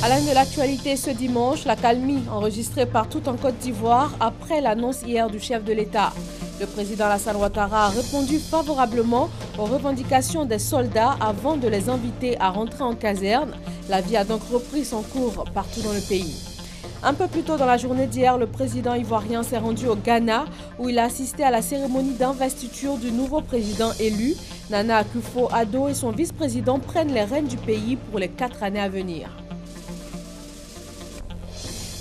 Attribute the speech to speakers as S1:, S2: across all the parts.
S1: À la une de l'actualité ce dimanche, la calmie enregistrée partout en Côte d'Ivoire après l'annonce hier du chef de l'État. Le président Alassane Ouattara a répondu favorablement aux revendications des soldats avant de les inviter à rentrer en caserne. La vie a donc repris son cours partout dans le pays. Un peu plus tôt dans la journée d'hier, le président ivoirien s'est rendu au Ghana où il a assisté à la cérémonie d'investiture du nouveau président élu. Nana Akufo-Addo et son vice-président prennent les rênes du pays pour les 4 années à venir.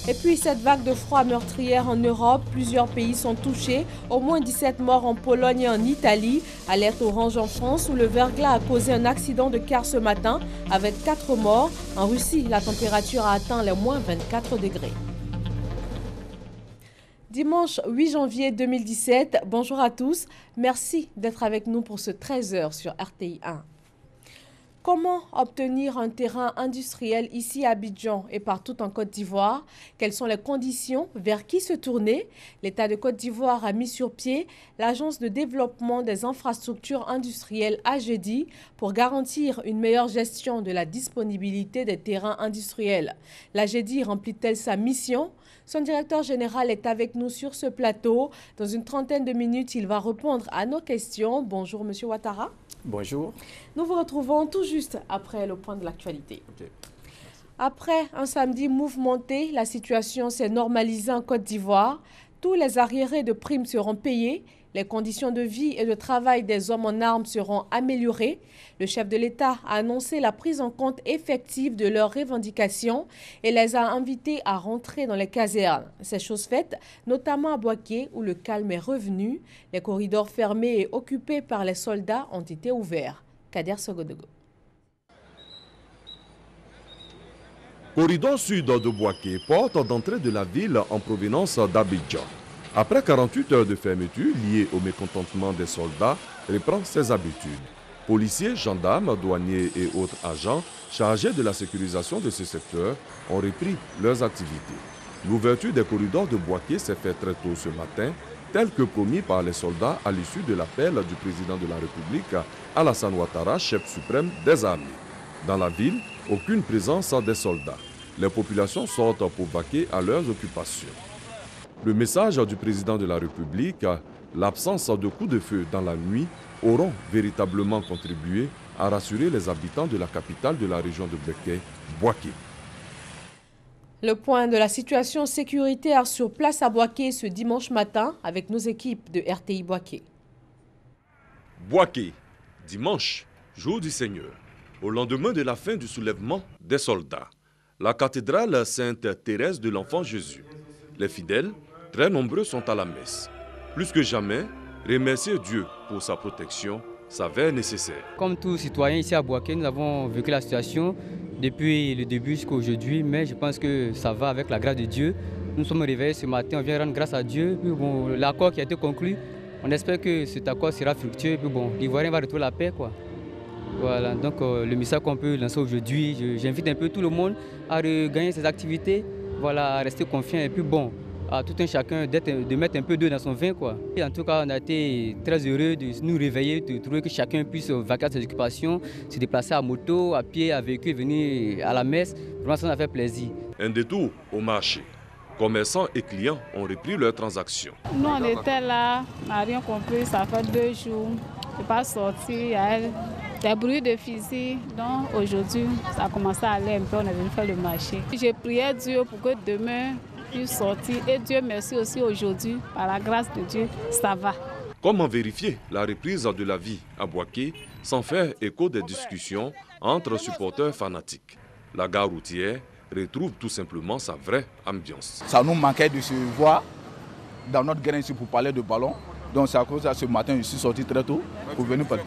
S1: Et puis cette vague de froid meurtrière en Europe, plusieurs pays sont touchés, au moins 17 morts en Pologne et en Italie, alerte orange en France où le verglas a causé un accident de car ce matin avec 4 morts. En Russie, la température a atteint les moins 24 degrés. Dimanche 8 janvier 2017, bonjour à tous, merci d'être avec nous pour ce 13h sur RTI 1. Comment obtenir un terrain industriel ici à Abidjan et partout en Côte d'Ivoire? Quelles sont les conditions? Vers qui se tourner? L'État de Côte d'Ivoire a mis sur pied l'Agence de développement des infrastructures industrielles AGEDI pour garantir une meilleure gestion de la disponibilité des terrains industriels. L'AGEDI remplit-elle sa mission? Son directeur général est avec nous sur ce plateau. Dans une trentaine de minutes, il va répondre à nos questions. Bonjour, Monsieur Ouattara.
S2: Bonjour.
S1: Nous vous retrouvons tout juste après le point de l'actualité.
S2: Okay.
S1: Après un samedi mouvementé, la situation s'est normalisée en Côte d'Ivoire. Tous les arriérés de primes seront payés. Les conditions de vie et de travail des hommes en armes seront améliorées. Le chef de l'État a annoncé la prise en compte effective de leurs revendications et les a invités à rentrer dans les casernes. C'est chose faite, notamment à Boaké où le calme est revenu. Les corridors fermés et occupés par les soldats ont été ouverts. Kader Sogodogo.
S3: Corridor sud de Boaké, porte d'entrée de la ville en provenance d'Abidjan. Après 48 heures de fermeture liées au mécontentement des soldats, reprend ses habitudes. Policiers, gendarmes, douaniers et autres agents chargés de la sécurisation de ce secteur ont repris leurs activités. L'ouverture des corridors de Boaké s'est faite très tôt ce matin, tel que promis par les soldats à l'issue de l'appel du président de la République, Alassane Ouattara, chef suprême des armées. Dans la ville, aucune présence des soldats. Les populations sortent pour vaquer à leurs occupations. Le message du président de la République, l'absence de coups de feu dans la nuit, auront véritablement contribué à rassurer les habitants de la capitale de la région de Béké, Boaké.
S1: Le point de la situation sécuritaire sur place à Boaké ce dimanche matin avec nos équipes de RTI Boaké.
S3: Boaké, dimanche, jour du Seigneur, au lendemain de la fin du soulèvement des soldats. La cathédrale Sainte-Thérèse de l'Enfant Jésus. Les fidèles, très nombreux, sont à la messe. Plus que jamais, remercier Dieu pour sa protection s'avère nécessaire.
S4: Comme tous citoyens ici à Boaké, nous avons vécu la situation depuis le début jusqu'à aujourd'hui, mais je pense que ça va avec la grâce de Dieu. Nous sommes réveillés ce matin, on vient rendre grâce à Dieu. Puis bon, l'accord qui a été conclu, on espère que cet accord sera fructueux. Puis bon, l'Ivoirien va retrouver la paix, quoi. Voilà, donc le message qu'on peut lancer aujourd'hui, j'invite un peu tout le monde à regagner ses activités, voilà, à rester confiant et puis bon, à tout un chacun de mettre un peu d'eau dans son vin, quoi. Et en tout cas, on a été très heureux de nous réveiller, de trouver que chacun puisse vaquer à ses occupations, se déplacer à moto, à pied, à véhicule, venir à la messe. Vraiment, ça nous a fait plaisir.
S3: Un détour au marché. Commerçants et clients ont repris leurs transactions.
S5: Nous, on était là, on n'a rien compris, ça fait 2 jours. Je n'ai pas sorti, il y a des bruits de fusil. Donc aujourd'hui, ça a commencé à aller un peu, on est venu faire le marché. J'ai prié Dieu pour que demain, puisse sortir. Et Dieu merci aussi aujourd'hui, par la grâce de Dieu, ça va.
S3: Comment vérifier la reprise de la vie à Boaké sans faire écho des discussions entre supporters fanatiques? La gare routière retrouve tout simplement sa vraie ambiance.
S6: Ça nous manquait de se voir dans notre grain ici pour parler de ballon. Donc c'est à cause de ça, ce matin, je suis sorti très tôt pour venir parler.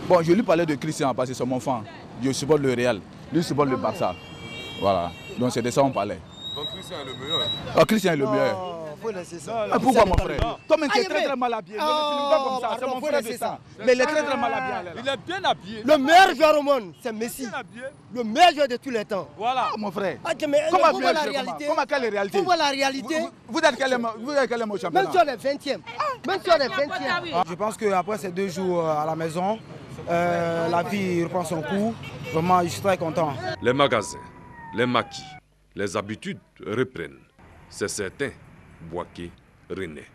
S6: Bon, je lui parlais de Christian parce que c'est mon enfant. Je supporte le Real, lui supporte le Barça. Voilà, donc c'est de ça qu'on parlait.
S3: Donc Christian est le meilleur.
S6: Oh, Christian est le meilleur.
S7: Faut laisser ça.
S6: Pourquoi mon frère? Toi-même qui es très mal habillé. Ne me filme pas comme ça, c'est mon frère de ça. Mais il est très mal habillé.
S7: Il est bien habillé. Le meilleur joueur au monde, c'est Messi. Le meilleur joueur de tous les temps.
S6: Voilà, mon frère.
S7: Comment voir la réalité?
S6: Comment quelle est la réalité?
S7: Faut voir la réalité.
S6: Vous êtes quel est au championnat?
S7: Même si on est 20e. Même si on est 20e.
S8: Je pense qu'après ces 2 jours à la maison, la vie reprend son cours. Vraiment, je suis très content.
S3: Les magasins, Les maquis, les habitudes reprennent. C'est certain, Boaké renaît.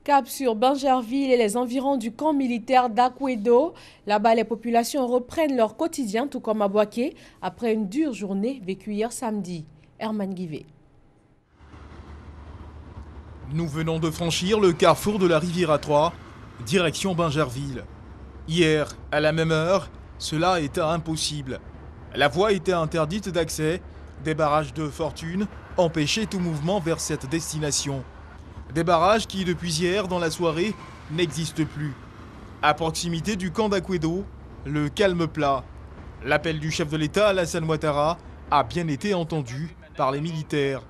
S1: Cap sur Bingerville et les environs du camp militaire d'Akwedo. Là-bas, les populations reprennent leur quotidien, tout comme à Boaké, après une dure journée vécue hier samedi. Herman Guivet.
S2: Nous venons de franchir le carrefour de la Riviera 3, direction Bingerville. Hier, à la même heure, cela était impossible. La voie était interdite d'accès, des barrages de fortune empêchaient tout mouvement vers cette destination. Des barrages qui, depuis hier, dans la soirée, n'existent plus. À proximité du camp d'Akwedo, le calme plat. L'appel du chef de l'État, Alassane Ouattara, a bien été entendu par les militaires.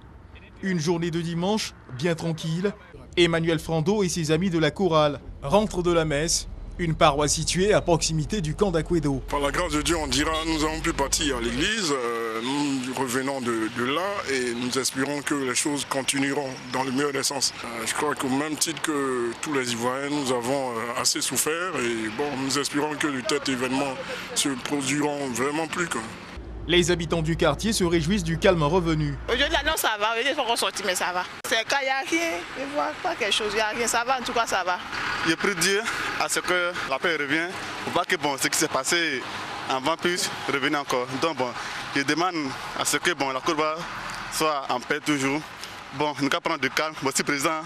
S2: Une journée de dimanche bien tranquille. Emmanuel Frando et ses amis de la chorale rentrent de la messe, une paroisse située à proximité du camp d'Akwedo.
S9: Par la grâce de Dieu, on dira, nous avons pu partir à l'église, nous revenons de là et nous espérons que les choses continueront dans le meilleur des sens. Je crois qu'au même titre que tous les Ivoiriens, nous avons assez souffert et bon, nous espérons que de tels événements se produiront vraiment plus.
S2: Les habitants du quartier se réjouissent du calme revenu.
S10: Aujourd'hui, non, ça va. Aujourd'hui, ils sont ressortis, mais ça va. C'est quand il n'y a rien, ils ne voient pas quelque chose, il n'y a rien. Ça va, en tout cas, ça va.
S11: Je prie Dieu à ce que la paix revienne. Pour pas que ce qui s'est passé avant puisse revenir encore. Donc, je demande à ce que la courbe soit en paix toujours. Nous allons prendre du calme. Si le président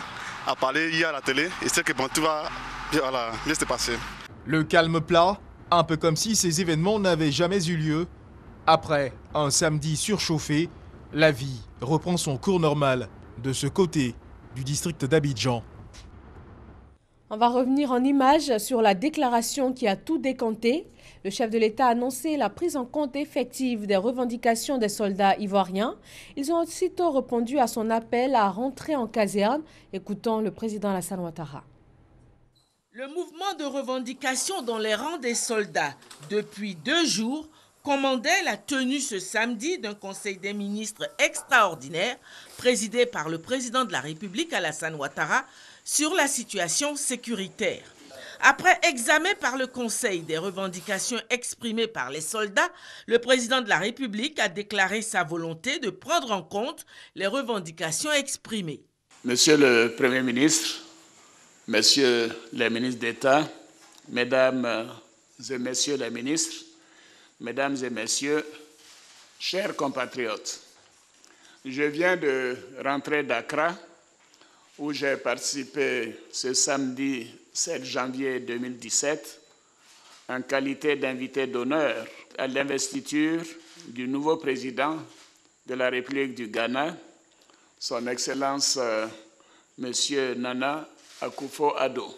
S11: a parlé hier à la télé, et c'est que tout va bien se passer.
S2: Le calme plat, un peu comme si ces événements n'avaient jamais eu lieu. Après un samedi surchauffé, la vie reprend son cours normal de ce côté du district d'Abidjan.
S1: On va revenir en images sur la déclaration qui a tout décanté. Le chef de l'État a annoncé la prise en compte effective des revendications des soldats ivoiriens. Ils ont aussitôt répondu à son appel à rentrer en caserne. Écoutons le président Alassane Ouattara.
S12: Le mouvement de revendication dans les rangs des soldats depuis 2 jours commandait la tenue ce samedi d'un conseil des ministres extraordinaire présidé par le président de la République Alassane Ouattara sur la situation sécuritaire. Après examen par le conseil des revendications exprimées par les soldats, le président de la République a déclaré sa volonté de prendre en compte les revendications exprimées.
S13: Monsieur le Premier ministre, Messieurs les ministres d'État, Mesdames et Messieurs les ministres, Mesdames et Messieurs, chers compatriotes, je viens de rentrer d'Accra où j'ai participé ce samedi 7 janvier 2017 en qualité d'invité d'honneur à l'investiture du nouveau président de la République du Ghana, son Excellence Monsieur Nana Akufo-Addo.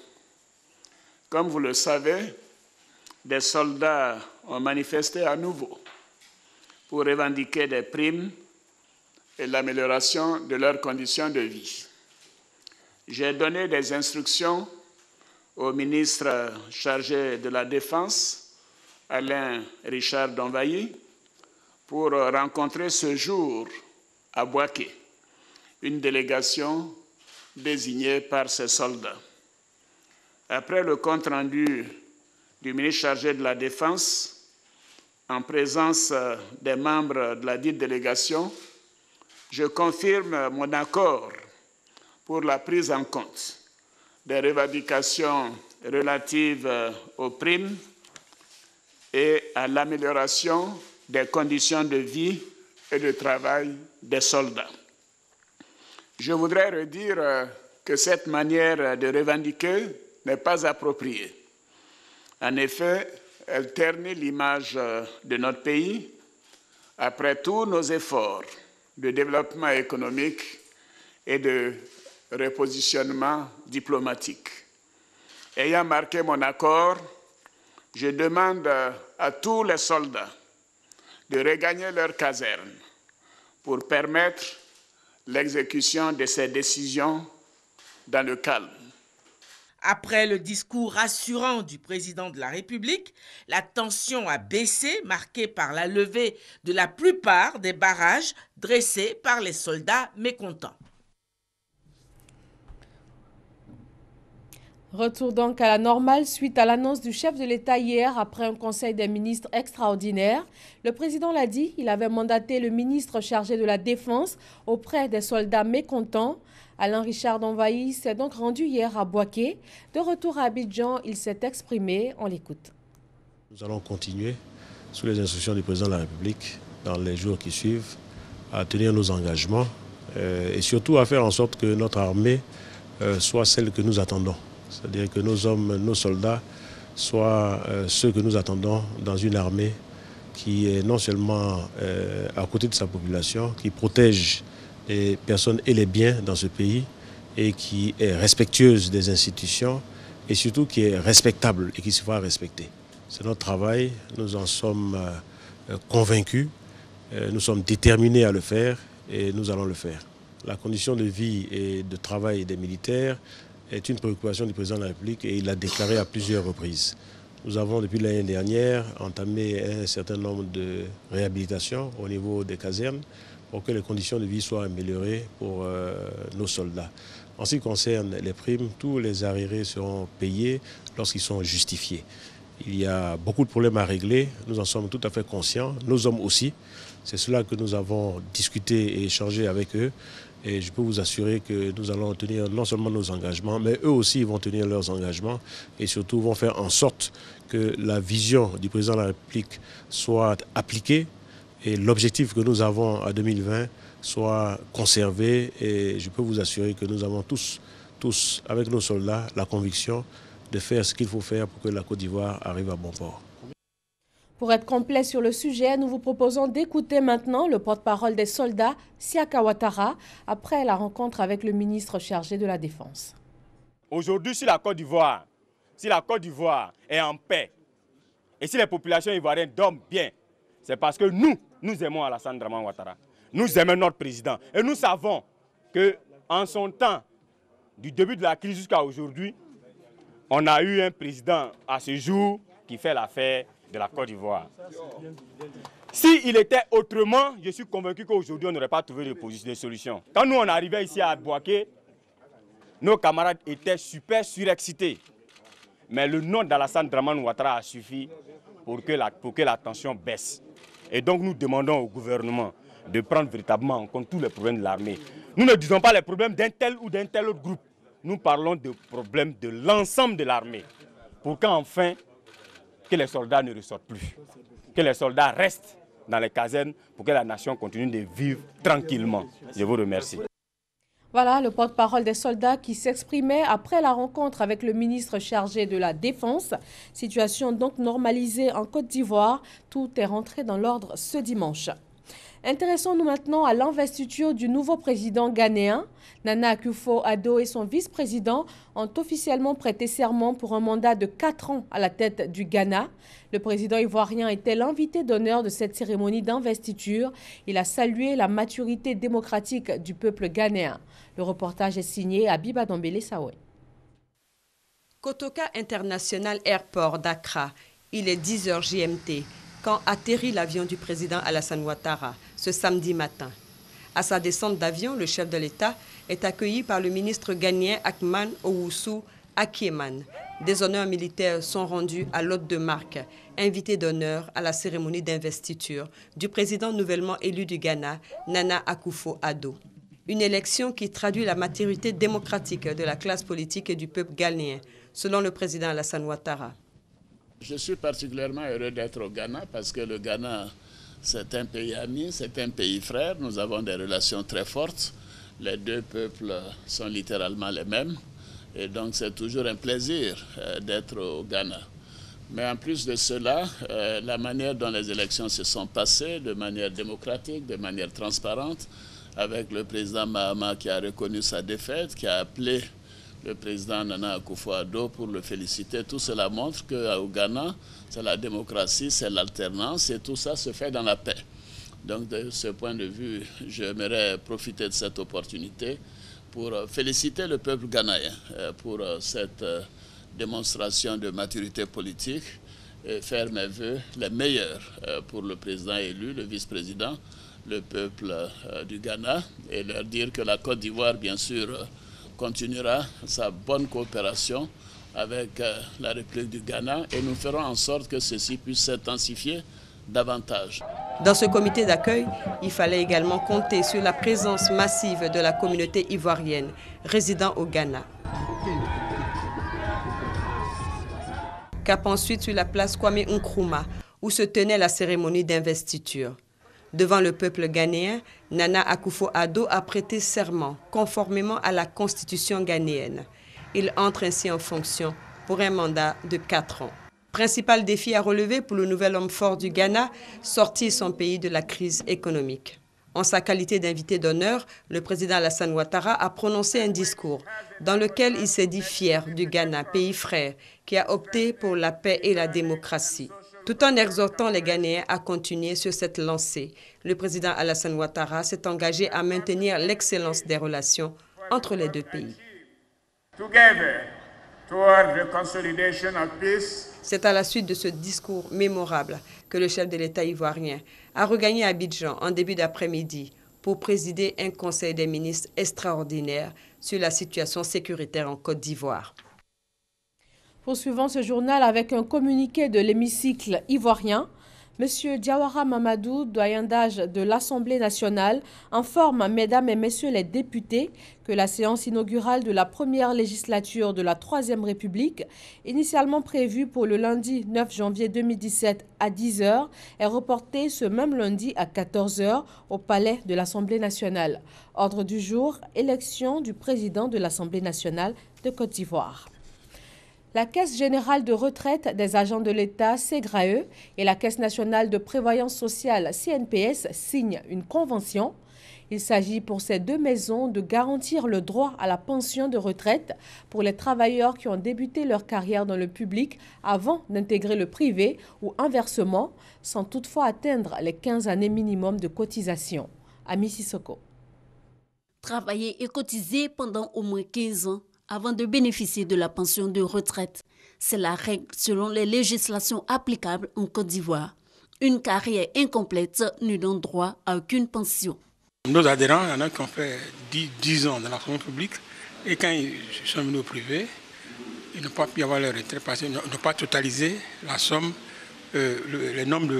S13: Comme vous le savez, des soldats ont manifesté à nouveau pour revendiquer des primes et l'amélioration de leurs conditions de vie. J'ai donné des instructions au ministre chargé de la Défense, Alain Richard Donvayi, pour rencontrer ce jour à Boaké une délégation désignée par ces soldats. Après le compte-rendu du ministre chargé de la Défense, en présence des membres de la dite délégation, je confirme mon accord pour la prise en compte des revendications relatives aux primes et à l'amélioration des conditions de vie et de travail des soldats. Je voudrais redire que cette manière de revendiquer n'est pas appropriée. En effet, elle ternit l'image de notre pays après tous nos efforts de développement économique et de repositionnement diplomatique. Ayant marqué mon accord, je demande à tous les soldats de regagner leur caserne pour permettre l'exécution de ces décisions dans le calme.
S12: Après le discours rassurant du président de la République, la tension a baissé, marquée par la levée de la plupart des barrages dressés par les soldats mécontents.
S1: Retour donc à la normale suite à l'annonce du chef de l'État hier après un conseil des ministres extraordinaire. Le président l'a dit, il avait mandaté le ministre chargé de la Défense auprès des soldats mécontents. Alain Richard Donvaï s'est donc rendu hier à Bouaké. De retour à Abidjan, il s'est exprimé. On l'écoute.
S14: Nous allons continuer, sous les instructions du président de la République, dans les jours qui suivent, à tenir nos engagements et surtout à faire en sorte que notre armée soit celle que nous attendons. C'est-à-dire que nos hommes, nos soldats soient ceux que nous attendons dans une armée qui est non seulement à côté de sa population, qui protège les personnes et les biens dans ce pays et qui est respectueuse des institutions et surtout qui est respectable et qui se fera respecter. C'est notre travail, nous en sommes convaincus, nous sommes déterminés à le faire et nous allons le faire. La condition de vie et de travail des militaires est une préoccupation du président de la République et il l'a déclaré à plusieurs reprises. Nous avons depuis l'année dernière entamé un certain nombre de réhabilitations au niveau des casernes pour que les conditions de vie soient améliorées pour nos soldats. En ce qui concerne les primes, tous les arriérés seront payés lorsqu'ils sont justifiés. Il y a beaucoup de problèmes à régler, nous en sommes tout à fait conscients, nos hommes aussi. C'est cela que nous avons discuté et échangé avec eux. Et je peux vous assurer que nous allons tenir non seulement nos engagements, mais eux aussi vont tenir leurs engagements et surtout vont faire en sorte que la vision du président de la République soit appliquée et l'objectif que nous avons à 2020 soit conservé. Et je peux vous assurer que nous avons tous, avec nos soldats, la conviction de faire ce qu'il faut faire pour que la Côte d'Ivoire arrive à bon port.
S1: Pour être complet sur le sujet, nous vous proposons d'écouter maintenant le porte-parole des soldats, Siaka Ouattara, après la rencontre avec le ministre chargé de la Défense.
S15: Aujourd'hui, si la Côte d'Ivoire est en paix et si les populations ivoiriennes dorment bien, c'est parce que nous aimons Alassane Dramane Ouattara. Nous aimons notre président. Et nous savons qu'en son temps, du début de la crise jusqu'à aujourd'hui, on a eu un président à ce jour qui fait l'affaire de la Côte d'Ivoire. S'il était autrement, je suis convaincu qu'aujourd'hui, on n'aurait pas trouvé de solution. Quand nous, on arrivait ici à Bouaké, nos camarades étaient super surexcités. Mais le nom d'Alassane Dramane Ouattara a suffi pour que la tension baisse. Et donc, nous demandons au gouvernement de prendre véritablement en compte tous les problèmes de l'armée. Nous ne disons pas les problèmes d'un tel ou d'un tel autre groupe. Nous parlons de problèmes de l'ensemble de l'armée. Pour qu'enfin, que les soldats ne ressortent plus. Que les soldats restent dans les casernes pour que la nation continue de vivre tranquillement. Je vous remercie.
S1: Voilà le porte-parole des soldats qui s'exprimait après la rencontre avec le ministre chargé de la Défense. Situation donc normalisée en Côte d'Ivoire. Tout est rentré dans l'ordre ce dimanche. Intéressons-nous maintenant à l'investiture du nouveau président ghanéen. Nana Akufo-Addo et son vice-président ont officiellement prêté serment pour un mandat de 4 ans à la tête du Ghana. Le président ivoirien était l'invité d'honneur de cette cérémonie d'investiture. Il a salué la maturité démocratique du peuple ghanéen. Le reportage est signé Abiba Dombele Sawé.
S16: Kotoka International Airport d'Accra, il est 10h GMT. Quand atterrit l'avion du président Alassane Ouattara ce samedi matin. À sa descente d'avion, le chef de l'État est accueilli par le ministre ghanéen Akman Owusu Akieman. Des honneurs militaires sont rendus à l'hôte de marque, invité d'honneur à la cérémonie d'investiture du président nouvellement élu du Ghana, Nana Akufo-Addo. Une élection qui traduit la maturité démocratique de la classe politique et du peuple ghanéen, selon le président Alassane Ouattara.
S13: Je suis particulièrement heureux d'être au Ghana parce que le Ghana, c'est un pays ami, c'est un pays frère. Nous avons des relations très fortes. Les deux peuples sont littéralement les mêmes. Et donc, c'est toujours un plaisir d'être au Ghana. Mais en plus de cela, la manière dont les élections se sont passées, de manière démocratique, de manière transparente, avec le président Mahama qui a reconnu sa défaite, qui a appelé le président Nana Akufo-Addo pour le féliciter. Tout cela montre qu'au Ghana, c'est la démocratie, c'est l'alternance et tout ça se fait dans la paix. Donc de ce point de vue, j'aimerais profiter de cette opportunité pour féliciter le peuple ghanéen pour cette démonstration de maturité politique et faire mes vœux les meilleurs pour le président élu, le vice-président, le peuple du Ghana et leur dire que la Côte d'Ivoire, bien sûr, continuera sa bonne coopération avec la République du Ghana et nous ferons en sorte que ceci puisse s'intensifier davantage.
S16: Dans ce comité d'accueil, il fallait également compter sur la présence massive de la communauté ivoirienne résidant au Ghana. Cap ensuite sur la place Kwame Nkrumah, où se tenait la cérémonie d'investiture. Devant le peuple ghanéen, Nana Akufo-Addo a prêté serment conformément à la constitution ghanéenne. Il entre ainsi en fonction pour un mandat de 4 ans. Principal défi à relever pour le nouvel homme fort du Ghana, sortir son pays de la crise économique. En sa qualité d'invité d'honneur, le président Alassane Ouattara a prononcé un discours dans lequel il s'est dit fier du Ghana, pays frère, qui a opté pour la paix et la démocratie. Tout en exhortant les Ghanéens à continuer sur cette lancée, le président Alassane Ouattara s'est engagé à maintenir l'excellence des relations entre les deux pays. C'est à la suite de ce discours mémorable que le chef de l'État ivoirien a regagné Abidjan en début d'après-midi pour présider un conseil des ministres extraordinaire sur la situation sécuritaire en Côte d'Ivoire.
S1: Poursuivons ce journal avec un communiqué de l'hémicycle ivoirien. Monsieur Diawara Mamadou, doyen d'âge de l'Assemblée nationale, informe, mesdames et messieurs les députés, que la séance inaugurale de la première législature de la Troisième République, initialement prévue pour le lundi 9 janvier 2017 à 10 h, est reportée ce même lundi à 14 h au palais de l'Assemblée nationale. Ordre du jour, élection du président de l'Assemblée nationale de Côte d'Ivoire. La Caisse générale de retraite des agents de l'État, CGRAE, et la Caisse nationale de prévoyance sociale, CNPS, signent une convention. Il s'agit pour ces deux maisons de garantir le droit à la pension de retraite pour les travailleurs qui ont débuté leur carrière dans le public avant d'intégrer le privé ou inversement, sans toutefois atteindre les 15 années minimum de cotisation. Ami Sissoko.
S17: Travailler et cotiser pendant au moins 15 ans avant de bénéficier de la pension de retraite. C'est la règle selon les législations applicables en Côte d'Ivoire. Une carrière incomplète ne donne droit à aucune pension.
S18: Nos adhérents, il y en a qui ont fait 10 ans dans la fonction publique et quand ils sont venus au privé, ils n'ont pas pu avoir leur retraite parce qu'ils n'ont pas totalisé la somme, le nombre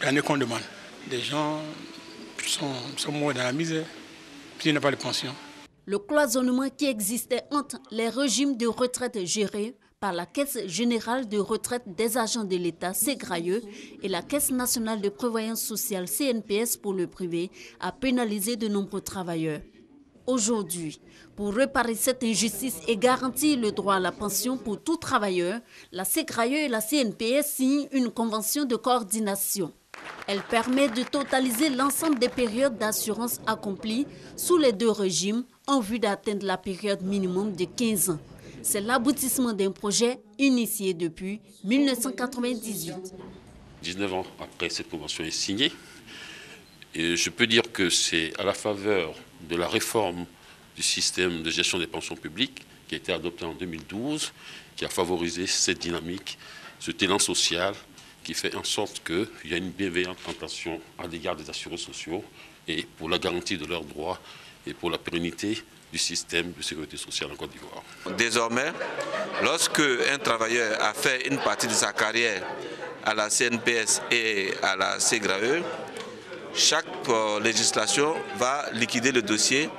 S18: d'années qu'on demande. Des gens sont morts dans la misère, puis ils n'ont pas de pension.
S17: Le cloisonnement qui existait entre les régimes de retraite gérés par la Caisse générale de retraite des agents de l'État, CGRAE, et la Caisse nationale de prévoyance sociale, CNPS, pour le privé, a pénalisé de nombreux travailleurs. Aujourd'hui, pour réparer cette injustice et garantir le droit à la pension pour tout travailleur, la CGRAE et la CNPS signent une convention de coordination. Elle permet de totaliser l'ensemble des périodes d'assurance accomplies sous les deux régimes en vue d'atteindre la période minimum de 15 ans. C'est l'aboutissement d'un projet initié depuis 1998.
S19: 19 ans après, cette convention est signée. Et je peux dire que c'est à la faveur de la réforme du système de gestion des pensions publiques qui a été adoptée en 2012, qui a favorisé cette dynamique, cet élan social, qui fait en sorte qu'il y a une bienveillante intention à l'égard des assurés sociaux et pour la garantie de leurs droits et pour la pérennité du système de sécurité sociale en Côte d'Ivoire.
S20: Désormais, lorsque un travailleur a fait une partie de sa carrière à la CNPS et à la CGRAE, chaque législation va liquider le dossier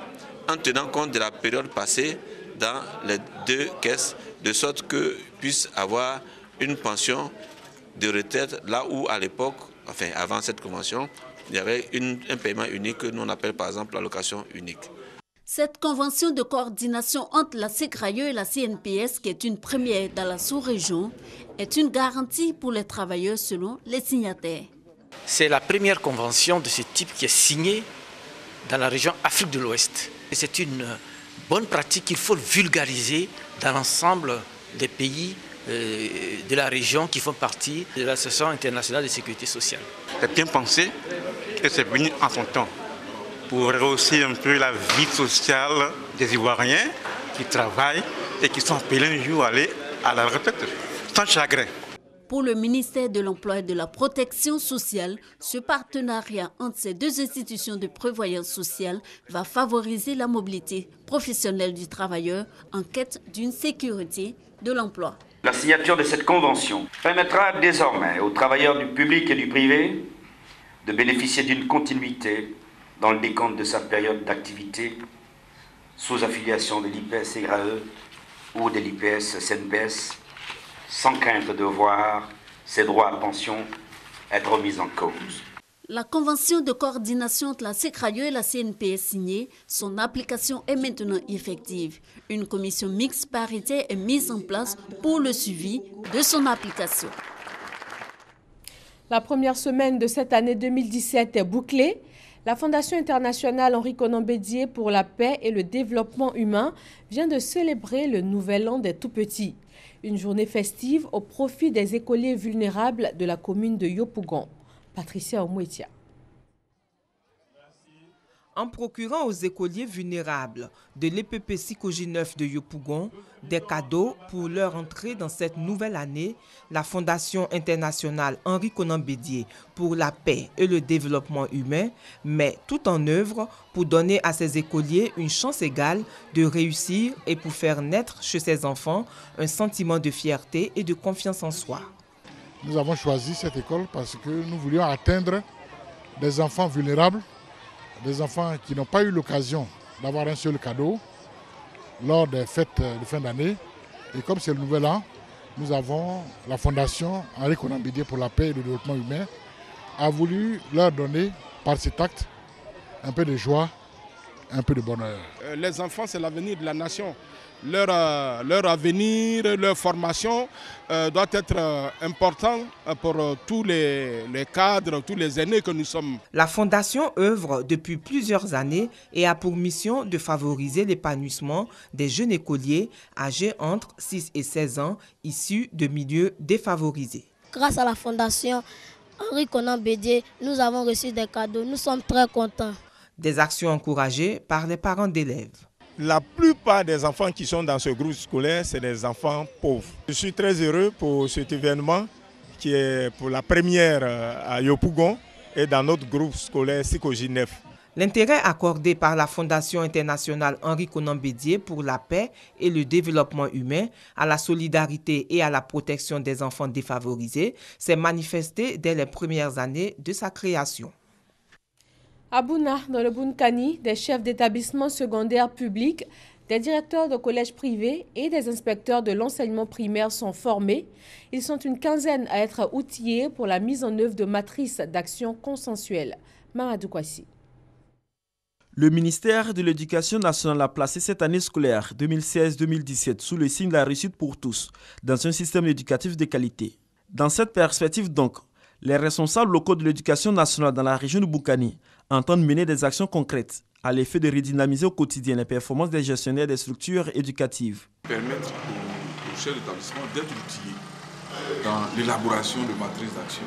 S20: en tenant compte de la période passée dans les deux caisses, de sorte qu'ils puissent avoir une pension de retraite, là où à l'époque, enfin avant cette convention, il y avait un paiement unique que nous on appelle par exemple l'allocation unique.
S17: Cette convention de coordination entre la CGRAE et la CNPS, qui est une première dans la sous-région, est une garantie pour les travailleurs selon les signataires.
S21: C'est la première convention de ce type qui est signée dans la région Afrique de l'Ouest. C'est une bonne pratique qu'il faut vulgariser dans l'ensemble des pays de la région qui font partie de l'Association internationale de sécurité sociale.
S22: C'est bien pensé et c'est venu en son temps pour rehausser un peu la vie sociale des Ivoiriens qui travaillent et qui sont appelés un jour à aller à la retraite sans chagrin.
S17: Pour le ministère de l'Emploi et de la Protection sociale, ce partenariat entre ces deux institutions de prévoyance sociale va favoriser la mobilité professionnelle du travailleur en quête d'une sécurité de l'emploi.
S4: La signature de cette convention permettra désormais aux travailleurs du public et du privé de bénéficier d'une continuité dans le décompte de sa période d'activité sous affiliation de l'IPS-SEGRAE ou de l'IPS-CNPS, sans crainte de voir ses droits à pension être remis en cause.
S17: La convention de coordination entre la SEGRAE et la CNPS signée, son application est maintenant effective. Une commission mixte paritaire est mise en place pour le suivi de son application.
S1: La première semaine de cette année 2017 est bouclée. La Fondation internationale Henri Konan Bédié pour la paix et le développement humain vient de célébrer le Nouvel An des tout-petits. Une journée festive au profit des écoliers vulnérables de la commune de Yopougon. Patricia Omouetia.
S12: En procurant aux écoliers vulnérables de l'EPP Sikoji 9 de Yopougon des cadeaux pour leur entrée dans cette nouvelle année, la Fondation internationale Henri Konan Bédié pour la paix et le développement humain met tout en œuvre pour donner à ces écoliers une chance égale de réussir et pour faire naître chez ces enfants un sentiment de fierté et de confiance en soi.
S5: Nous avons choisi cette école parce que nous voulions atteindre des enfants vulnérables, des enfants qui n'ont pas eu l'occasion d'avoir un seul cadeau lors des fêtes de fin d'année. Et comme c'est le nouvel an, nous avons la Fondation Henri Konan Bédié pour la paix et le développement humain a voulu leur donner par cet acte un peu de joie, un peu de bonheur.
S23: Les enfants, c'est l'avenir de la nation. Leur avenir, leur formation doit être important pour tous les cadres, tous les aînés que nous sommes.
S12: La Fondation œuvre depuis plusieurs années et a pour mission de favoriser l'épanouissement des jeunes écoliers âgés entre 6 et 16 ans issus de milieux défavorisés.
S24: Grâce à la Fondation Henri Konan Bédié, nous avons reçu des cadeaux. Nous sommes très contents.
S12: Des actions encouragées par les parents d'élèves.
S23: La plupart des enfants qui sont dans ce groupe scolaire, c'est des enfants pauvres. Je suis très heureux pour cet événement qui est pour la première à Yopougon et dans notre groupe scolaire Sikoji 9.
S12: L'intérêt accordé par la Fondation internationale Henri Konan Bédié pour la paix et le développement humain à la solidarité et à la protection des enfants défavorisés s'est manifesté dès les premières années de sa création.
S1: À Bouna, dans le Bunkani, des chefs d'établissements secondaires publics, des directeurs de collèges privés et des inspecteurs de l'enseignement primaire sont formés. Ils sont une quinzaine à être outillés pour la mise en œuvre de matrices d'action consensuelles. Mamadou Kwasi.
S25: Le ministère de l'Éducation nationale a placé cette année scolaire 2016-2017 sous le signe de la réussite pour tous dans un système éducatif de qualité. Dans cette perspective donc, les responsables locaux de l'éducation nationale dans la région de Bunkani entendent mener des actions concrètes à l'effet de redynamiser au quotidien les performances des gestionnaires des structures éducatives.
S26: Permettre aux chefs d'établissement d'être outillés dans l'élaboration de matrices d'action,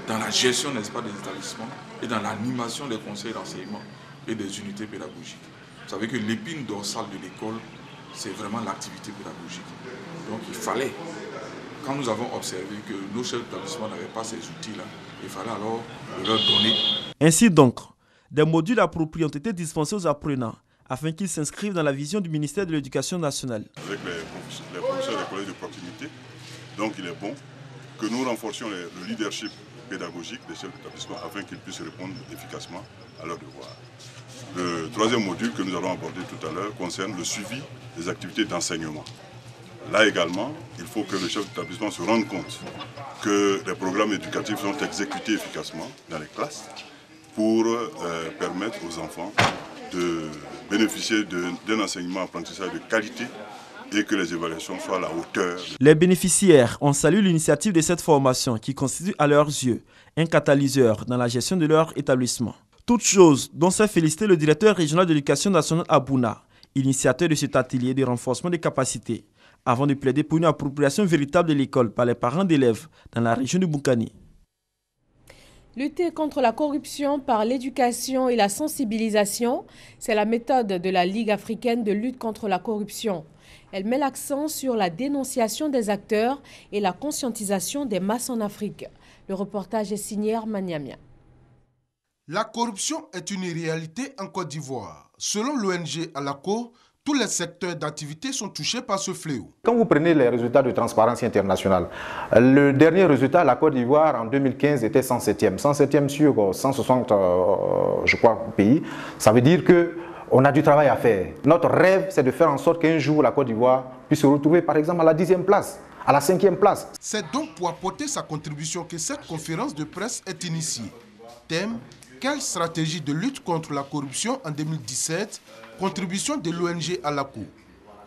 S26: dans la gestion, n'est-ce pas, des établissements et dans l'animation des conseils d'enseignement et des unités pédagogiques. Vous savez que l'épine dorsale de l'école, c'est vraiment l'activité pédagogique. Donc il fallait, quand nous avons observé que nos chefs d'établissement n'avaient pas ces outils-là, il fallait alors leur donner.
S25: Ainsi donc, des modules appropriés ont été dispensés aux apprenants afin qu'ils s'inscrivent dans la vision du ministère de l'Éducation nationale.
S27: Avec les professeurs des collèges de proximité, donc il est bon que nous renforcions le leadership pédagogique des chefs d'établissement afin qu'ils puissent répondre efficacement à leurs devoirs. Le troisième module que nous allons aborder tout à l'heure concerne le suivi des activités d'enseignement. Là également, il faut que le chef d'établissement se rende compte que les programmes éducatifs sont exécutés efficacement dans les classes pour permettre aux enfants de bénéficier d'un enseignement apprentissage de qualité et que les évaluations soient à la hauteur.
S25: Les bénéficiaires ont salué l'initiative de cette formation qui constitue à leurs yeux un catalyseur dans la gestion de leur établissement. Toute chose dont s'est félicité le directeur régional de l'éducation nationale à Bouna, initiateur de cet atelier de renforcement des capacités, avant de plaider pour une appropriation véritable de l'école par les parents d'élèves dans la région de Bunkani.
S1: Lutter contre la corruption par l'éducation et la sensibilisation, c'est la méthode de la Ligue africaine de lutte contre la corruption. Elle met l'accent sur la dénonciation des acteurs et la conscientisation des masses en Afrique. Le reportage est signé Armaniamia.
S3: La corruption est une réalité en Côte d'Ivoire. Selon l'ONG ALACO, tous les secteurs d'activité sont touchés par ce fléau.
S6: Quand vous prenez les résultats de Transparency International, le dernier résultat, la Côte d'Ivoire en 2015 était 107e. 107e sur 160 je crois, pays. Ça veut dire qu'on a du travail à faire. Notre rêve, c'est de faire en sorte qu'un jour la Côte d'Ivoire puisse se retrouver par exemple à la 10e place, à la 5e place.
S3: C'est donc pour apporter sa contribution que cette conférence de presse est initiée. Thème: quelle stratégie de lutte contre la corruption en 2017? Contribution de l'ONG ALACO.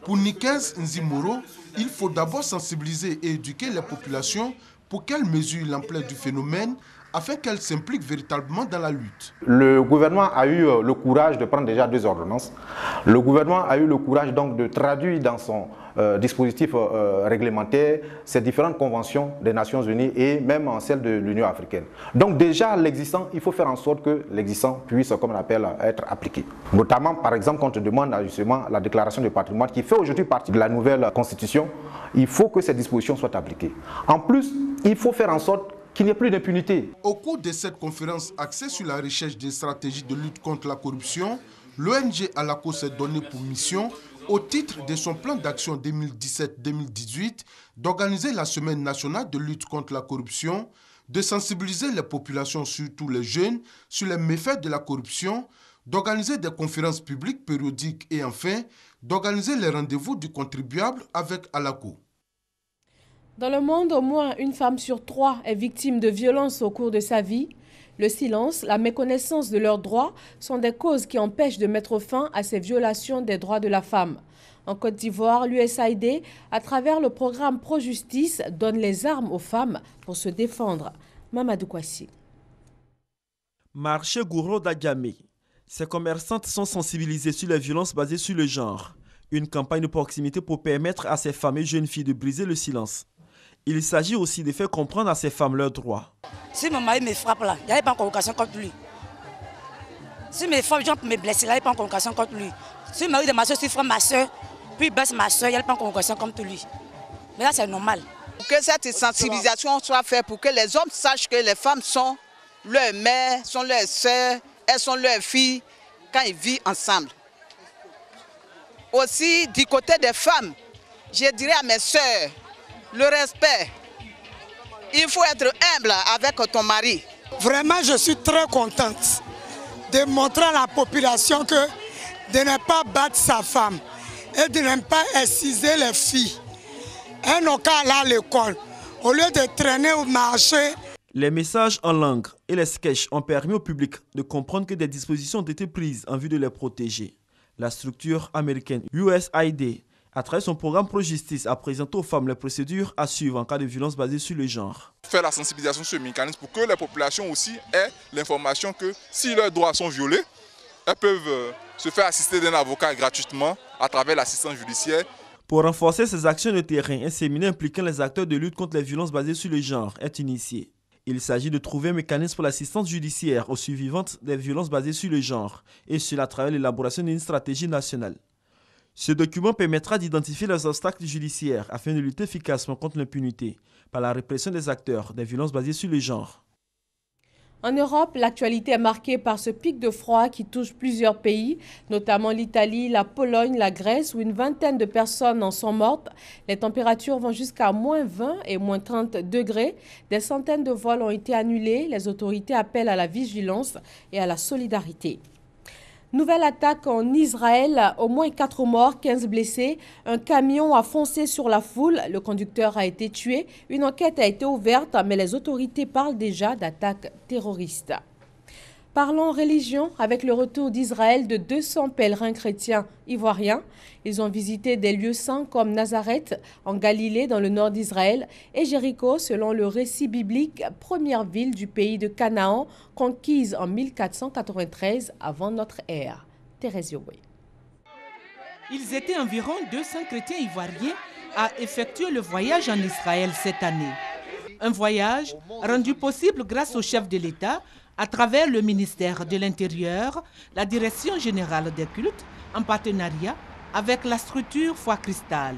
S3: Pour Nikes Nzimoro, il faut d'abord sensibiliser et éduquer les populations pour qu'elles mesurent l'ampleur du phénomène afin qu'elles s'impliquent véritablement dans la lutte.
S6: Le gouvernement a eu le courage de prendre déjà 2 ordonnances. Le gouvernement a eu le courage donc de traduire dans son dispositif réglementaire ces différentes conventions des Nations Unies et même en celle de l'Union africaine. Donc déjà l'existant, il faut faire en sorte que l'existant puisse, comme on appelle, être appliqué. Notamment par exemple quand on demande justement la déclaration de patrimoine qui fait aujourd'hui partie de la nouvelle constitution, il faut que ces dispositions soient appliquées. En plus, il faut faire en sorte qu'il n'y ait plus d'impunité.
S3: Au cours de cette conférence axée sur la recherche des stratégies de lutte contre la corruption, l'ONG ALACO s'est donné pour mission, au titre de son plan d'action 2017-2018, d'organiser la Semaine nationale de lutte contre la corruption, de sensibiliser les populations, surtout les jeunes, sur les méfaits de la corruption, d'organiser des conférences publiques périodiques et enfin, d'organiser les rendez-vous du contribuable avec ALACO.
S1: Dans le monde, au moins une femme sur 3 est victime de violences au cours de sa vie. Le silence, la méconnaissance de leurs droits sont des causes qui empêchent de mettre fin à ces violations des droits de la femme. En Côte d'Ivoire, l'USAID, à travers le programme Pro-Justice, donne les armes aux femmes pour se défendre. Mamadou Kwasi.
S25: Marché Gouro d'Agamé. Ces commerçantes sont sensibilisées sur les violences basées sur le genre. Une campagne de proximité pour permettre à ces femmes et jeunes filles de briser le silence. Il s'agit aussi de faire comprendre à ces femmes leurs droits.
S7: Si mon mari me frappe là, il n'y avait pas en convocation contre lui. Si mes femmes me blessent, il n'y avait pas en convocation contre lui. Si le mari de ma soeur frappe ma soeur, puis il blesse ma soeur, il n'y avait pas en convocation contre lui. Mais là, c'est normal.
S8: Pour que cette sensibilisation soit faite, pour que les hommes sachent que les femmes sont leurs mères, sont leurs sœurs, elles sont leurs filles quand ils vivent ensemble. Aussi, du côté des femmes, je dirais à mes sœurs, le respect. Il faut être humble avec ton mari.
S9: Vraiment, je suis très contente de montrer à la population que de ne pas battre sa femme et de ne pas exciser les filles. Elles n'ont qu'à aller à l'école. Au lieu de traîner au marché.
S25: Les messages en langue et les sketchs ont permis au public de comprendre que des dispositions ont été prises en vue de les protéger. La structure américaine USAID, à travers son programme Pro-Justice, a présenté aux femmes les procédures à suivre en cas de violence basée sur le genre.
S26: Faire la sensibilisation sur le mécanisme pour que les populations aussi aient l'information que si leurs droits sont violés, elles peuvent se faire assister d'un avocat gratuitement à travers l'assistance judiciaire.
S25: Pour renforcer ces actions de terrain, un séminaire impliquant les acteurs de lutte contre les violences basées sur le genre est initié. Il s'agit de trouver un mécanisme pour l'assistance judiciaire aux survivantes des violences basées sur le genre et sur à travers l'élaboration d'une stratégie nationale. Ce document permettra d'identifier les obstacles judiciaires afin de lutter efficacement contre l'impunité par la répression des acteurs des violences basées sur le genre.
S1: En Europe, l'actualité est marquée par ce pic de froid qui touche plusieurs pays, notamment l'Italie, la Pologne, la Grèce, où une vingtaine de personnes en sont mortes. Les températures vont jusqu'à moins 20 et moins 30 degrés. Des centaines de vols ont été annulés. Les autorités appellent à la vigilance et à la solidarité. Nouvelle attaque en Israël, au moins 4 morts, 15 blessés. Un camion a foncé sur la foule, le conducteur a été tué. Une enquête a été ouverte, mais les autorités parlent déjà d'attaques terroristes. Parlons religion avec le retour d'Israël de 200 pèlerins chrétiens ivoiriens. Ils ont visité des lieux saints comme Nazareth en Galilée dans le nord d'Israël et Jéricho selon le récit biblique, première ville du pays de Canaan conquise en 1493 avant notre ère. Thérèse Yoboué.
S12: Ils étaient environ 200 chrétiens ivoiriens à effectuer le voyage en Israël cette année. Un voyage rendu possible grâce au chef de l'État à travers le ministère de l'Intérieur, la Direction générale des cultes, en partenariat avec la structure Foi Cristal.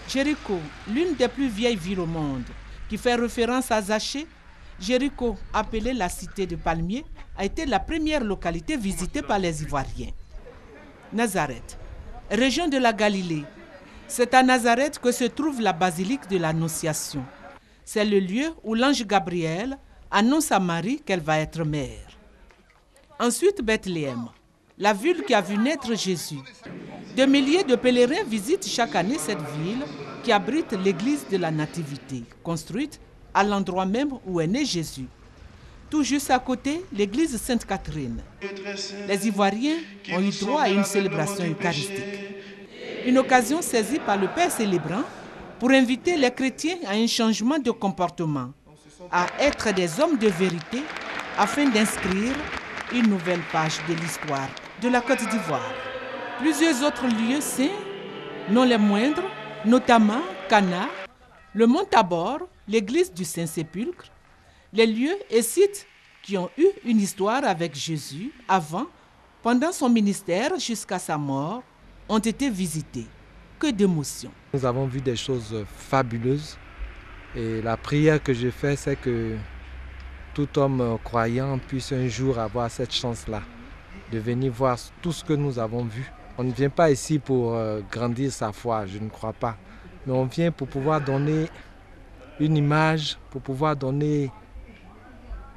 S12: Jéricho, l'une des plus vieilles villes au monde, qui fait référence à Zaché, Jéricho, appelée la cité de palmiers, a été la première localité visitée par les Ivoiriens. Nazareth, région de la Galilée. C'est à Nazareth que se trouve la basilique de l'Annonciation. C'est le lieu où l'ange Gabriel annonce à Marie qu'elle va être mère. Ensuite, Bethléem, la ville qui a vu naître Jésus. Des milliers de pèlerins visitent chaque année cette ville qui abrite l'église de la Nativité, construite à l'endroit même où est né Jésus. Tout juste à côté, l'église Sainte-Catherine. Les Ivoiriens ont eu droit à une célébration eucharistique. Une occasion saisie par le Père célébrant pour inviter les chrétiens à un changement de comportement, à être des hommes de vérité afin d'inscrire une nouvelle page de l'histoire de la Côte d'Ivoire. Plusieurs autres lieux saints, non les moindres, notamment Cana, le mont Tabor, l'église du Saint-Sépulcre, les lieux et sites qui ont eu une histoire avec Jésus avant, pendant son ministère jusqu'à sa mort, ont été visités. Que d'émotions.
S2: Nous avons vu des choses fabuleuses et la prière que je fais, c'est que tout homme croyant puisse un jour avoir cette chance-là de venir voir tout ce que nous avons vu. On ne vient pas ici pour grandir sa foi, je ne crois pas, mais on vient pour pouvoir donner une image, pour pouvoir donner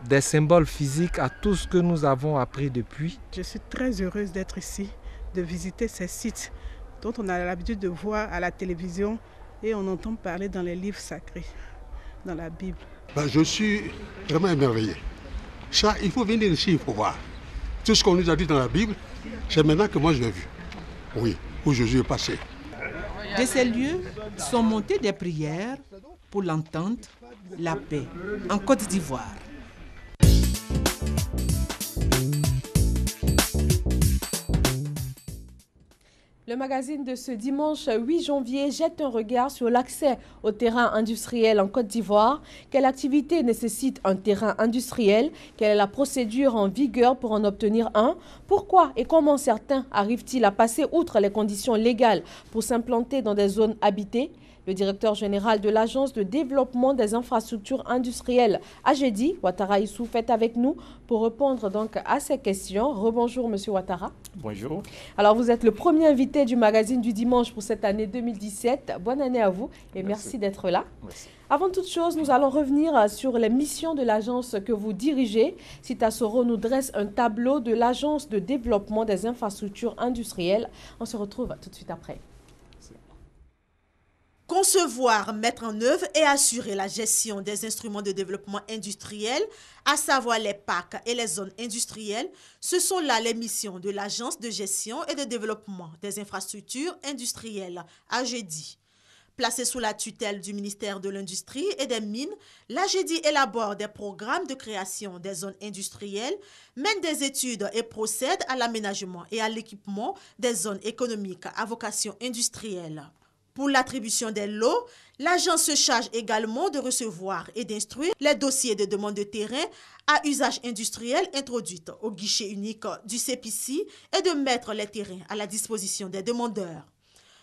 S2: des symboles physiques à tout ce que nous avons appris depuis.
S10: Je suis très heureuse d'être ici, de visiter ces sites dont on a l'habitude de voir à la télévision et on entend parler dans les livres sacrés, dans la Bible.
S11: Je suis vraiment émerveillé. Ça, il faut venir ici pour voir. Tout ce qu'on nous a dit dans la Bible, c'est maintenant que moi je l'ai vu. Oui, où Jésus est passé.
S12: De ces lieux sont montées des prières pour l'entente, la paix en Côte d'Ivoire.
S1: Le magazine de ce dimanche 8 janvier jette un regard sur l'accès au terrain industriel en Côte d'Ivoire. Quelle activité nécessite un terrain industriel? Quelle est la procédure en vigueur pour en obtenir un? Pourquoi et comment certains arrivent-ils à passer outre les conditions légales pour s'implanter dans des zones habitées? Le directeur général de l'Agence de développement des infrastructures industrielles, AGEDI, Ouattara Issouf, est avec nous pour répondre donc à ces questions. Rebonjour, Monsieur Ouattara.
S13: Bonjour.
S1: Alors, vous êtes le premier invité du magazine du dimanche pour cette année 2017. Bonne année à vous et merci d'être là.
S13: Merci.
S1: Avant toute chose, nous allons revenir sur les missions de l'agence que vous dirigez. Sita Soro nous dresse un tableau de l'Agence de développement des infrastructures industrielles. On se retrouve tout de suite après.
S14: Concevoir, mettre en œuvre et assurer la gestion des instruments de développement industriel, à savoir les parcs et les zones industrielles, ce sont là les missions de l'Agence de gestion et de développement des infrastructures industrielles, AGEDI. Placée sous la tutelle du ministère de l'Industrie et des Mines, l'AGEDI élabore des programmes de création des zones industrielles, mène des études et procède à l'aménagement et à l'équipement des zones économiques à vocation industrielle. Pour l'attribution des lots, l'agence se charge également de recevoir et d'instruire les dossiers de demande de terrain à usage industriel introduits au guichet unique du CPC et de mettre les terrains à la disposition des demandeurs.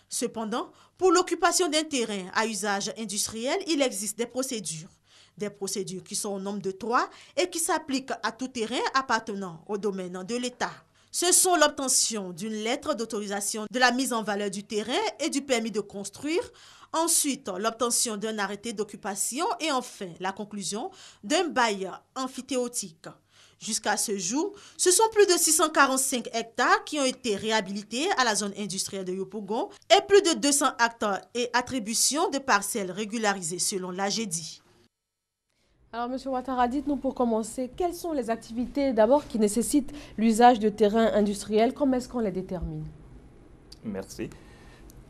S14: Cependant, pour l'occupation d'un terrain à usage industriel, il existe des procédures qui sont au nombre de 3 et qui s'appliquent à tout terrain appartenant au domaine de l'État. Ce sont l'obtention d'une lettre d'autorisation de la mise en valeur du terrain et du permis de construire, ensuite l'obtention d'un arrêté d'occupation et enfin la conclusion d'un bail amphithéotique. Jusqu'à ce jour, ce sont plus de 645 hectares qui ont été réhabilités à la zone industrielle de Yopougon et plus de 200 actes et attributions de parcelles régularisées selon l'AGEDI.
S1: Alors, M. Ouattara, dites-nous pour commencer, quelles sont les activités d'abord qui nécessitent l'usage de terrains industriels? Comment est-ce qu'on les détermine?
S13: Merci.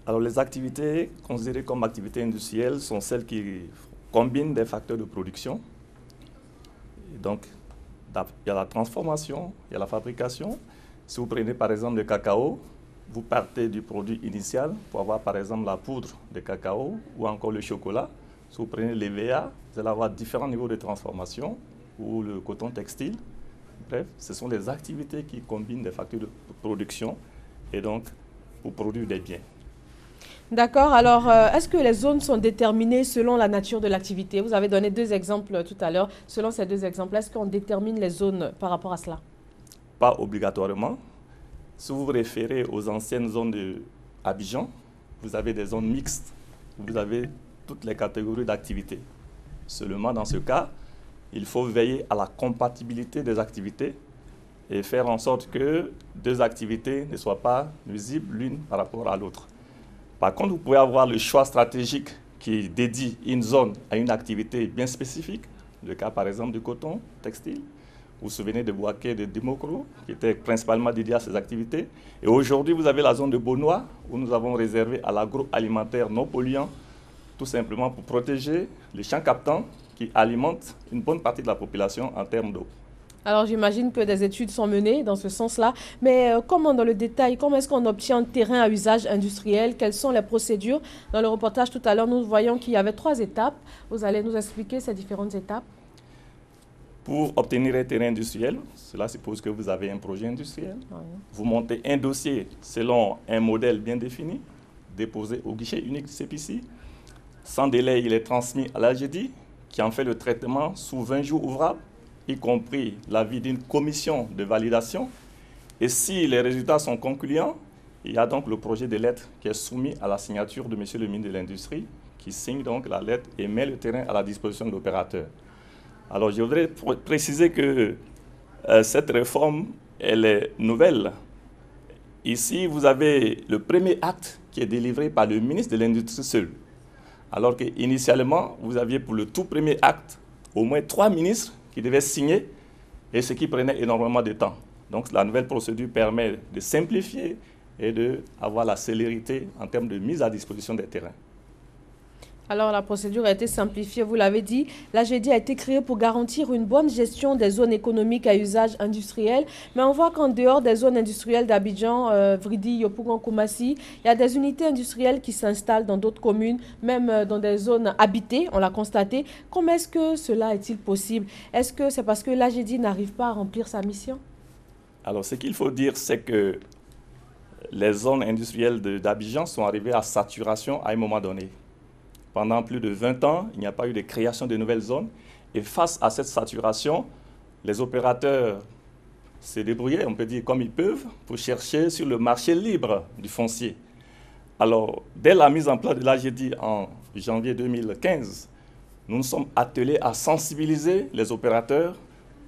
S13: Alors, les activités considérées comme activités industrielles sont celles qui combinent des facteurs de production. Et donc, il y a la transformation, il y a la fabrication. Si vous prenez par exemple le cacao, vous partez du produit initial pour avoir par exemple la poudre de cacao ou encore le chocolat. Si vous prenez l'EVA, vous allez avoir différents niveaux de transformation ou le coton textile. Bref, ce sont des activités qui combinent des facteurs de production et donc pour produire des biens.
S1: D'accord. Alors, est-ce que les zones sont déterminées selon la nature de l'activité? Vous avez donné 2 exemples tout à l'heure. Selon ces 2 exemples, est-ce qu'on détermine les zones par rapport à cela?
S13: Pas obligatoirement. Si vous vous référez aux anciennes zones d'Abidjan, vous avez des zones mixtes. Vous avez toutes les catégories d'activités. Seulement, dans ce cas, il faut veiller à la compatibilité des activités et faire en sorte que 2 activités ne soient pas nuisibles l'une par rapport à l'autre. Par contre, vous pouvez avoir le choix stratégique qui dédie une zone à une activité bien spécifique, le cas par exemple du coton, textile. Vous vous souvenez de Bouaké, de Dimokro, qui était principalement dédié à ces activités. Et aujourd'hui, vous avez la zone de Bonois, où nous avons réservé à l'agroalimentaire non polluant, tout simplement pour protéger les champs captants qui alimentent une bonne partie de la population en termes d'eau.
S1: Alors j'imagine que des études sont menées dans ce sens-là, mais comment dans le détail, comment est-ce qu'on obtient un terrain à usage industriel? Quelles sont les procédures? Dans le reportage tout à l'heure, nous voyons qu'il y avait 3 étapes. Vous allez nous expliquer ces différentes étapes?
S13: Pour obtenir un terrain industriel, cela suppose que vous avez un projet industriel. Oui. Vous montez un dossier selon un modèle bien défini, déposé au guichet unique du CPC. Sans délai, il est transmis à l'AGEDI, qui en fait le traitement sous 20 jours ouvrables, y compris l'avis d'une commission de validation. Et si les résultats sont concluants, il y a donc le projet de lettre qui est soumis à la signature de M. le ministre de l'Industrie, qui signe donc la lettre et met le terrain à la disposition de l'opérateur. Alors je voudrais préciser que cette réforme, elle est nouvelle. Ici, vous avez le premier acte qui est délivré par le ministre de l'Industrie seul. Alors qu'initialement, vous aviez pour le tout premier acte au moins 3 ministres qui devaient signer, et ce qui prenait énormément de temps. Donc la nouvelle procédure permet de simplifier et d'avoir la célérité en termes de mise à disposition des terrains.
S1: Alors la procédure a été simplifiée, vous l'avez dit. L'AGEDI a été créée pour garantir une bonne gestion des zones économiques à usage industriel. Mais on voit qu'en dehors des zones industrielles d'Abidjan, Vridi, Yopougon, Koumassi, il y a des unités industrielles qui s'installent dans d'autres communes, même dans des zones habitées, on l'a constaté. Comment est-ce que cela est-il possible? Est-ce que c'est parce que l'AGEDI n'arrive pas à remplir sa mission?
S13: Alors ce qu'il faut dire, c'est que les zones industrielles d'Abidjan sont arrivées à saturation à un moment donné. Pendant plus de 20 ans, il n'y a pas eu de création de nouvelles zones. Et face à cette saturation, les opérateurs se débrouillaient, on peut dire, comme ils peuvent, pour chercher sur le marché libre du foncier. Alors, dès la mise en place de l'AGEDI en janvier 2015, nous nous sommes attelés à sensibiliser les opérateurs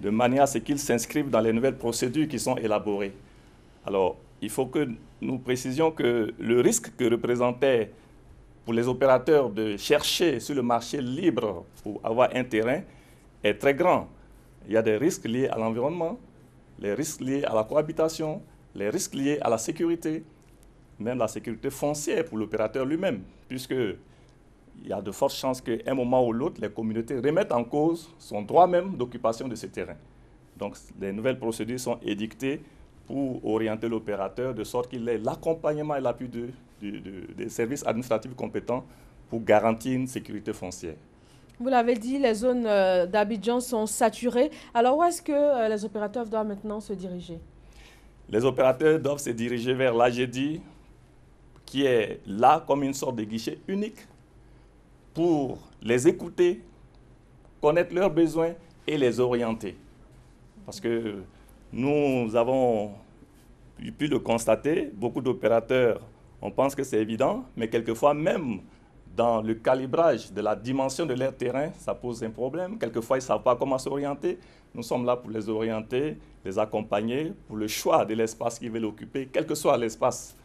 S13: de manière à ce qu'ils s'inscrivent dans les nouvelles procédures qui sont élaborées. Alors, il faut que nous précisions que le risque que représentait pour les opérateurs de chercher sur le marché libre pour avoir un terrain est très grand. Il y a des risques liés à l'environnement, les risques liés à la cohabitation, les risques liés à la sécurité, même la sécurité foncière pour l'opérateur lui-même, puisqu'il y a de fortes chances qu'à un moment ou l'autre, les communautés remettent en cause son droit même d'occupation de ces terrains. Donc, les nouvelles procédures sont édictées pour orienter l'opérateur de sorte qu'il ait l'accompagnement et l'appui des services administratifs compétents pour garantir une sécurité foncière.
S1: Vous l'avez dit, les zones d'Abidjan sont saturées. Alors où est-ce que les opérateurs doivent maintenant se diriger?
S13: Les opérateurs doivent se diriger vers l'AGEDI, qui est là comme une sorte de guichet unique pour les écouter, connaître leurs besoins et les orienter. Parce que nous avons pu le constater, beaucoup d'opérateurs, on pense que c'est évident, mais quelquefois même dans le calibrage de la dimension de leur terrain, ça pose un problème. Quelquefois, ils ne savent pas comment s'orienter. Nous sommes là pour les orienter, les accompagner pour le choix de l'espace qu'ils veulent occuper, quel que soit l'espace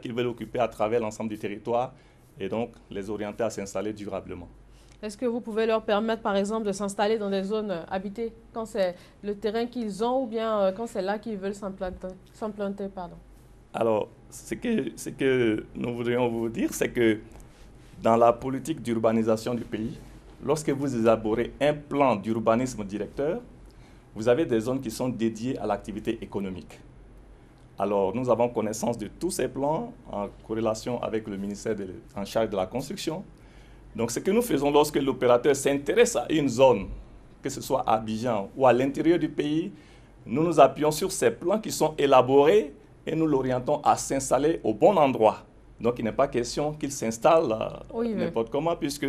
S13: qu'ils veulent occuper à travers l'ensemble du territoire, et donc les orienter à s'installer durablement.
S1: Est-ce que vous pouvez leur permettre, par exemple, de s'installer dans des zones habitées quand c'est le terrain qu'ils ont ou bien quand c'est là qu'ils veulent s'implanter, pardon?
S13: Alors, ce que nous voudrions vous dire, c'est que dans la politique d'urbanisation du pays, lorsque vous élaborez un plan d'urbanisme directeur, vous avez des zones qui sont dédiées à l'activité économique. Alors, nous avons connaissance de tous ces plans en corrélation avec le ministère en charge de la construction. Donc, ce que nous faisons lorsque l'opérateur s'intéresse à une zone, que ce soit à Abidjan ou à l'intérieur du pays, nous nous appuyons sur ces plans qui sont élaborés et nous l'orientons à s'installer au bon endroit. Donc il n'est pas question qu'il s'installe n'importe comment, puisque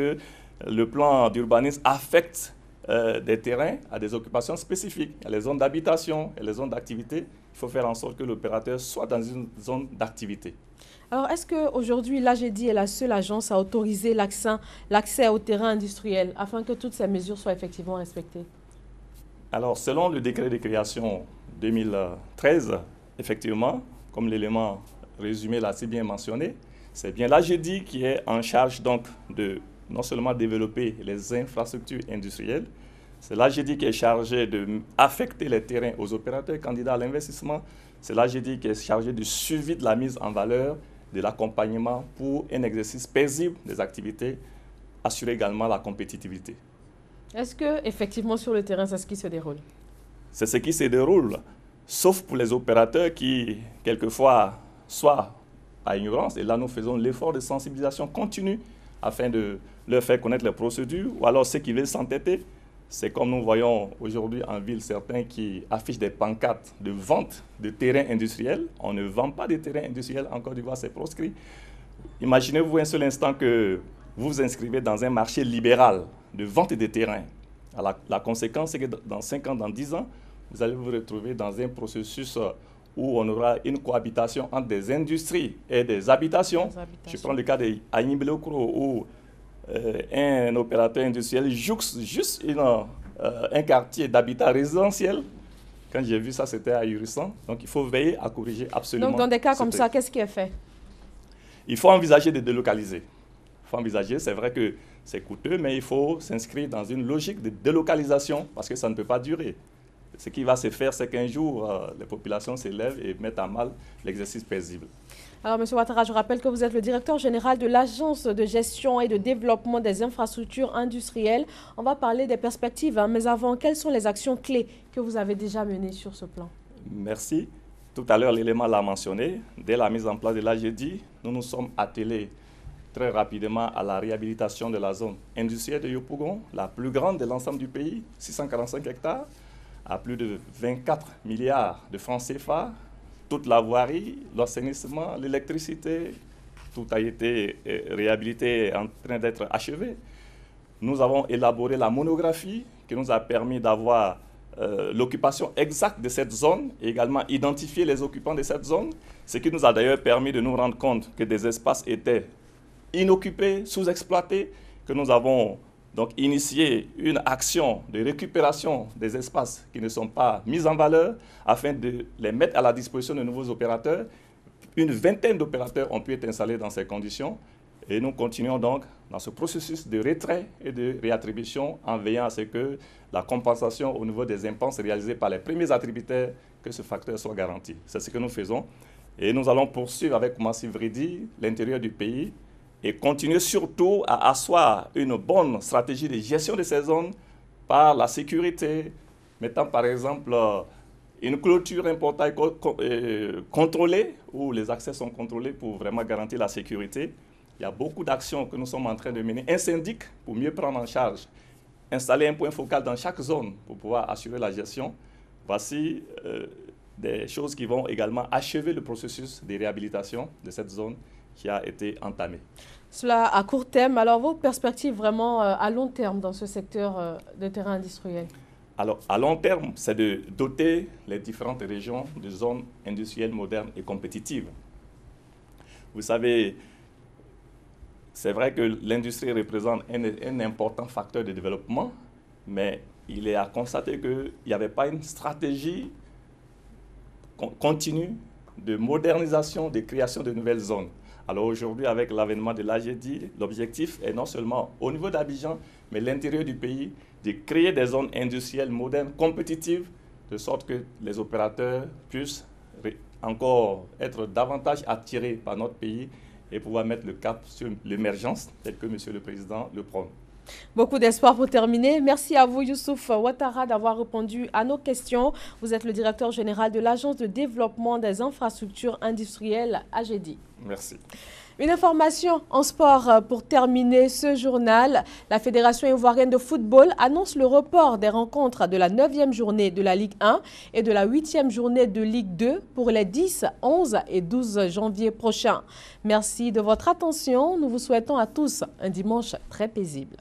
S13: le plan d'urbanisme affecte des terrains à des occupations spécifiques. Il y a les zones d'habitation et les zones d'activité. Il faut faire en sorte que l'opérateur soit dans une zone d'activité.
S1: Alors, est-ce qu'aujourd'hui, l'AGEDI est la seule agence à autoriser l'accès au terrain industriel afin que toutes ces mesures soient effectivement respectées?
S13: Alors, selon le décret de création 2013, effectivement, comme l'élément résumé l'a si bien mentionné, c'est bien l'AGEDI qui est en charge donc de non seulement développer les infrastructures industrielles, c'est l'AGEDI qui est chargé d'affecter les terrains aux opérateurs candidats à l'investissement, c'est l'AGEDI qui est chargé du suivi de la mise en valeur, de l'accompagnement pour un exercice paisible des activités, assurer également la compétitivité.
S1: Est-ce qu'effectivement sur le terrain, c'est ce qui se déroule?
S13: C'est ce qui se déroule, sauf pour les opérateurs qui, quelquefois, soit à ignorance, et là nous faisons l'effort de sensibilisation continue afin de leur faire connaître les procédures, ou alors ceux qui veulent s'entêter. C'est comme nous voyons aujourd'hui en ville certains qui affichent des pancartes de vente de terrains industriels. On ne vend pas de terrains industriels en Côte d'Ivoire, c'est proscrit. Imaginez-vous un seul instant que vous vous inscrivez dans un marché libéral de vente de terrains. Alors, la conséquence, c'est que dans 5 ans, dans 10 ans, vous allez vous retrouver dans un processus où on aura une cohabitation entre des industries et des habitations. Je prends le cas de Agniblokro, où un opérateur industriel jouxte juste un quartier d'habitat résidentiel. Quand j'ai vu ça, c'était ahurissant. Donc, il faut veiller à corriger absolument.
S1: Donc, dans des cas comme ça, qu'est-ce qui est fait?
S13: Il faut envisager de délocaliser. Il faut envisager, c'est vrai que c'est coûteux, mais il faut s'inscrire dans une logique de délocalisation parce que ça ne peut pas durer. Ce qui va se faire, c'est qu'un jour, les populations s'élèvent et mettent à mal l'exercice paisible.
S1: Alors, M. Ouattara, je rappelle que vous êtes le directeur général de l'Agence de gestion et de développement des infrastructures industrielles. On va parler des perspectives, hein, mais avant, quelles sont les actions clés que vous avez déjà menées sur ce plan?
S13: Merci. Tout à l'heure, l'élément l'a mentionné. Dès la mise en place de l'AGEDI, nous nous sommes attelés très rapidement à la réhabilitation de la zone industrielle de Yopougon, la plus grande de l'ensemble du pays, 645 hectares, à plus de 24 milliards de francs CFA. Toute la voirie, l'assainissement, l'électricité, tout a été réhabilité et en train d'être achevé. Nous avons élaboré la monographie qui nous a permis d'avoir l'occupation exacte de cette zone et également identifier les occupants de cette zone, ce qui nous a d'ailleurs permis de nous rendre compte que des espaces étaient inoccupés, sous-exploités, que nous avons donc initié une action de récupération des espaces qui ne sont pas mis en valeur afin de les mettre à la disposition de nouveaux opérateurs. Une vingtaine d'opérateurs ont pu être installés dans ces conditions et nous continuons donc dans ce processus de retrait et de réattribution en veillant à ce que la compensation au niveau des impenses réalisées par les premiers attributaires, que ce facteur soit garanti. C'est ce que nous faisons et nous allons poursuivre avec Massif Vridi l'intérieur du pays et continuer surtout à asseoir une bonne stratégie de gestion de ces zones par la sécurité, mettant par exemple une clôture importante contrôlée, où les accès sont contrôlés pour vraiment garantir la sécurité. Il y a beaucoup d'actions que nous sommes en train de mener. Un syndic pour mieux prendre en charge, installer un point focal dans chaque zone pour pouvoir assurer la gestion. Voici des choses qui vont également achever le processus de réhabilitation de cette zone qui a été entamé.
S1: Cela à court terme. Alors, vos perspectives vraiment à long terme dans ce secteur de terrain industriel?
S13: Alors, à long terme, c'est de doter les différentes régions de zones industrielles modernes et compétitives. Vous savez, c'est vrai que l'industrie représente un important facteur de développement, mais il est à constater qu'il n'y avait pas une stratégie continue de modernisation, de création de nouvelles zones. Alors aujourd'hui, avec l'avènement de l'AGEDI, l'objectif est non seulement au niveau d'Abidjan, mais l'intérieur du pays, de créer des zones industrielles modernes, compétitives, de sorte que les opérateurs puissent encore être davantage attirés par notre pays et pouvoir mettre le cap sur l'émergence, tel que M. le Président le prône.
S1: Beaucoup d'espoir pour terminer. Merci à vous, Youssouf Ouattara, d'avoir répondu à nos questions. Vous êtes le directeur général de l'Agence de développement des infrastructures industrielles, AGEDI.
S13: Merci.
S1: Une information en sport pour terminer ce journal. La Fédération ivoirienne de football annonce le report des rencontres de la 9e journée de la Ligue 1 et de la 8e journée de Ligue 2 pour les 10, 11 et 12 janvier prochains. Merci de votre attention. Nous vous souhaitons à tous un dimanche très paisible.